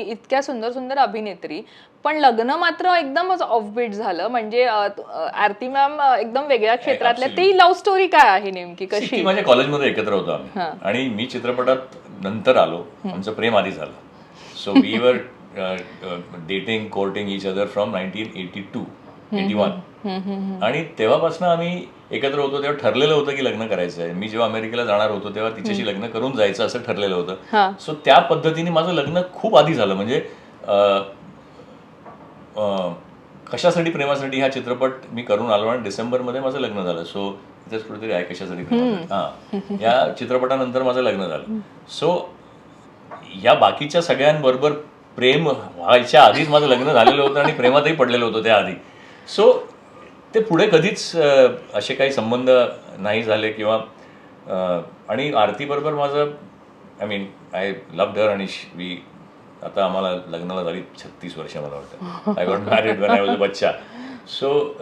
इतक्या सुंदर सुंदर अभिनेत्री, पण लग्न मात्र एकदमच ऑफबीट झालं. म्हणजे आरती मॅम एकदम वेगळ्या क्षेत्रातल्या, ती लव्ह स्टोरी काय आहे नेमकी, कशी? माझ्या कॉलेजमध्ये एकत्र होतो आम्ही आणि मी चित्रपटात नंतर आलो. आमचं प्रेम आधी झालं. So we were dating courting each other from 1981 आणि तेव्हापासून आम्ही एकत्र होतो. तेव्हा ठरलेलं होतं की लग्न करायचं आहे. मी जेव्हा अमेरिकेला जाणार होतो तेव्हा तिच्याशी लग्न करून जायचं असं ठरलेलं होतं. सो त्या पद्धतीने माझं लग्न खूप आधी झालं. म्हणजे कशासाठी प्रेमासाठी हा चित्रपट मी करून आलो आणि डिसेंबरमध्ये माझं लग्न झालं. सो इथेच कुठेतरी आहे कशासाठी प्रेमासाठी. या चित्रपटानंतर माझं लग्न झालं. सो या बाकीच्या सगळ्यांबरोबर प्रेम व्हायच्या आधीच माझं लग्न झालेलं होतं आणि प्रेमातही पडलेलं होतं त्या आधी. सो ते पुढे कधीच असे काही संबंध नाही झाले किंवा आणि आरतीबरोबर माझं आय लव्हड हर आणि आता आम्हाला लग्नाला झाली 36 वर्ष मला वाटतं. I got married when I was a बच्चा. So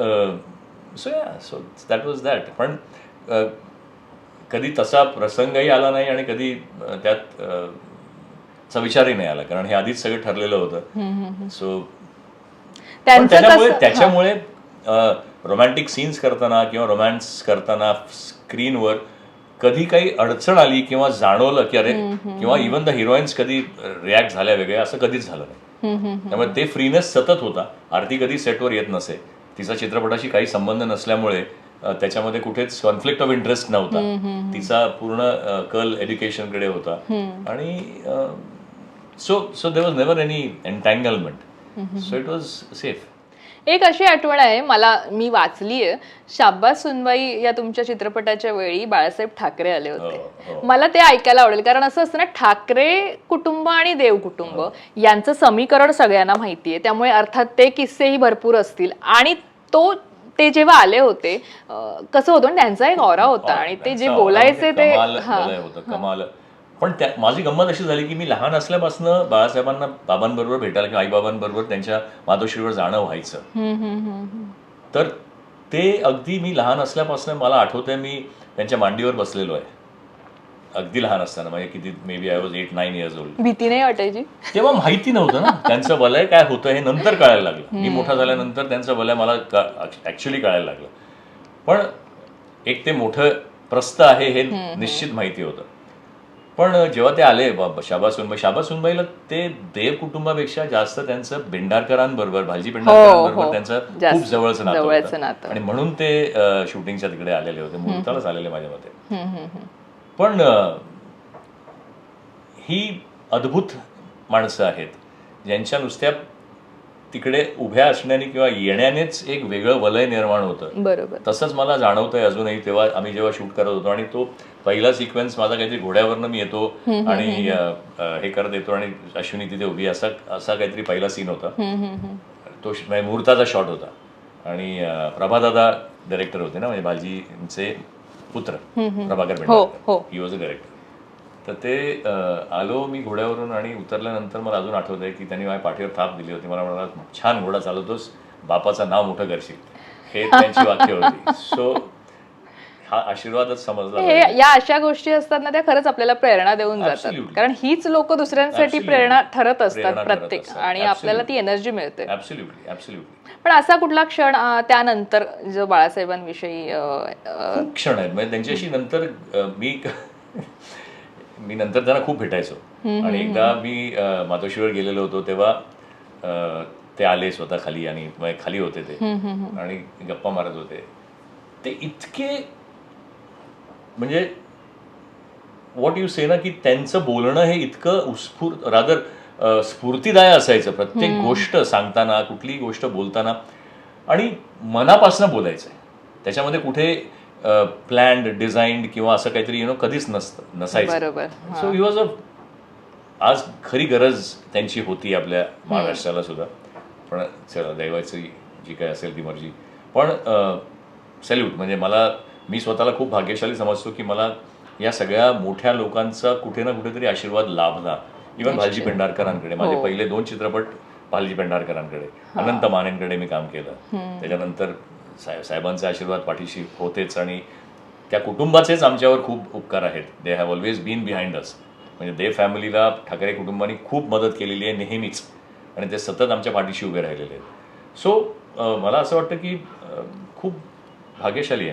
that was that. पण कधी तसा प्रसंगही आला नाही आणि कधी त्यात चा विचारही नाही आला, कारण हे आधीच सगळं ठरलेलं होतं. सो त्याच्यामुळे रोमॅन्टिक सीन्स करताना किंवा रोमॅन्स करताना स्क्रीनवर कधी काही अडचण आली किंवा जाणवलं की अरे, किंवा इव्हन द हिरोईन्स कधी रिॲक्ट झाल्या वेगळ्या, असं कधीच झालं नाही. त्यामुळे ते फ्रीनेस सतत होता. आरती कधी सेटवर येत नसे. तिचा चित्रपटाशी काही संबंध नसल्यामुळे त्याच्यामध्ये कुठेच कॉन्फ्लिक्ट ऑफ इंटरेस्ट नव्हता. तिचा पूर्ण कल एज्युकेशनकडे होता आणि so there was never any entanglement. So it was safe. एक अशी आठवण आहे मला, मी वाचलीये, शाब्बास सुनबाई या तुमच्या चित्रपटाच्या वेळी बाळासाहेब ठाकरे आले होते. मला ते ऐकायला आवडेल, कारण असं असतं ना, ठाकरे कुटुंब आणि देव कुटुंब यांचं समीकरण सगळ्यांना माहितीये. त्यामुळे अर्थात ते किस्सेही भरपूर असतील. आणि ते जेव्हा आले होते कसं होतं, त्यांचा एक ऑरा होता आणि ते जे बोलायचे ते कमाल. पण माझी गंमत अशी झाली की मी लहान असल्यापासून बाळासाहेबांना बाबांबरोबर भेटायला किंवा आईबाबांबरोबर त्यांच्या मातोश्रीवर जाणं व्हायचं. तर ते अगदी मी लहान असल्यापासून मला आठवतंय, मी त्यांच्या मांडीवर बसलेलो आहे अगदी लहान असताना. म्हणजे किती, maybe I was 8-9 years old. भीती नाही वाटायची तेव्हा? माहिती नव्हतं ना त्यांचं वलय काय होतं हे नंतर कळायला लागलं. मी मोठा झाल्यानंतर त्यांचं वलय मला ऍक्च्युली कळायला लागलं. पण एक ते मोठं प्रस्थ आहे हे निश्चित माहिती होतं. पण जेव्हा ते आले शाबास सुनबाईला ते देव कुटुंबापेक्षा जास्त त्यांचं पेंढारकरांबरोबर, भालजी पेंढारकरांबरोबर त्यांचं खूप जवळचं नातं आणि म्हणून ते शूटिंगच्या तिकडे आलेले होते. मुहूर्तालाच आलेले माझ्या मते. पण ही अद्भुत माणसं आहेत ज्यांच्या नुसत्या तिकडे उभ्या असण्याने किंवा येण्यानेच एक वेगळं वलय निर्माण होतं. बरोबर. तसंच मला जाणवतंय अजूनही. तेव्हा आम्ही जेव्हा शूट करत होतो आणि तो पहिला सिक्वेन्स माझा काहीतरी घोड्यावरनं मी येतो आणि हे करत येतो आणि अश्विनी तिथे उभी, असा काहीतरी पहिला सीन होता. तो मुहूर्ताचा शॉट होता आणि प्रभादादा डायरेक्टर होते ना, म्हणजे भालजींचे पुत्र Prabhakar Pendharkar, he was a director. तर ते आलो मी घोड्यावरून आणि उतरल्यानंतर मला अजून आठवत आहे की त्यांनी माझ्या पाठीवर थाप दिली होती. मला म्हणाला, छान घोडा चालवतोस, बापाचं नाव मोठं करशील, हे त्यांची वाक्य होती. सो हा आशीर्वादच समजला. या अशा गोष्टी असतात ना, त्या खरंच आपल्याला प्रेरणा देऊन जातात, कारण हीच लोक दुसऱ्यांसाठी प्रेरणा ठरत असतात प्रत्येक, आणि आपल्याला ती एनर्जी मिळते. पण असा कुठला क्षण त्यानंतर जो बाळासाहेबांविषयी? खूप क्षण आहेत. म्हणजे त्यांच्याशी नंतर मी नंतर त्यांना खूप भेटायचो. आणि एकदा मी मातोश्रीवर गेलेलो होतो तेव्हा ते आले स्वतः खाली आणि खाली होते ते आणि गप्पा मारत होते. ते इतके, म्हणजे व्हॉट यू से ना, की त्यांचं बोलणं हे इतकं स्फूर्तिदायक असायचं. प्रत्येक गोष्ट सांगताना, कुठलीही गोष्ट बोलताना आणि मनापासून बोलायचंय. त्याच्यामध्ये कुठे प्लॅन्ड, डिझाईन्ड किंवा असं काहीतरी कधीच नसायचं. सो ही वॉज आज खरी गरज त्यांची होती आपल्या महाराष्ट्राला सुद्धा. पण चला, दैवाची जी काय असेल ती मर्जी. पण सॅल्यूट. म्हणजे मी स्वतःला खूप भाग्यशाली समजतो की मला या सगळ्या मोठ्या लोकांचा कुठे ना कुठेतरी आशीर्वाद लाभला. इव्हन भालजी पेंढारकरांकडे माझे पहिले 2 चित्रपट भालजी पेंढारकरांकडे, अनंत मानेंकडे मी काम केलं. त्याच्यानंतर साहेबांचे आशीर्वाद पाठीशी होतेच आणि त्या कुटुंबाचेच आमच्यावर खूप उपकार आहेत. They have always been behind us. म्हणजे देव फॅमिलीला ठाकरे कुटुंबाने खूप मदत केलेली आहे नेहमीच, आणि ते सतत आमच्या पाठीशी उभे राहिलेले आहेत. सो मला असं वाटतं की खूप भाग्यशाली आहे.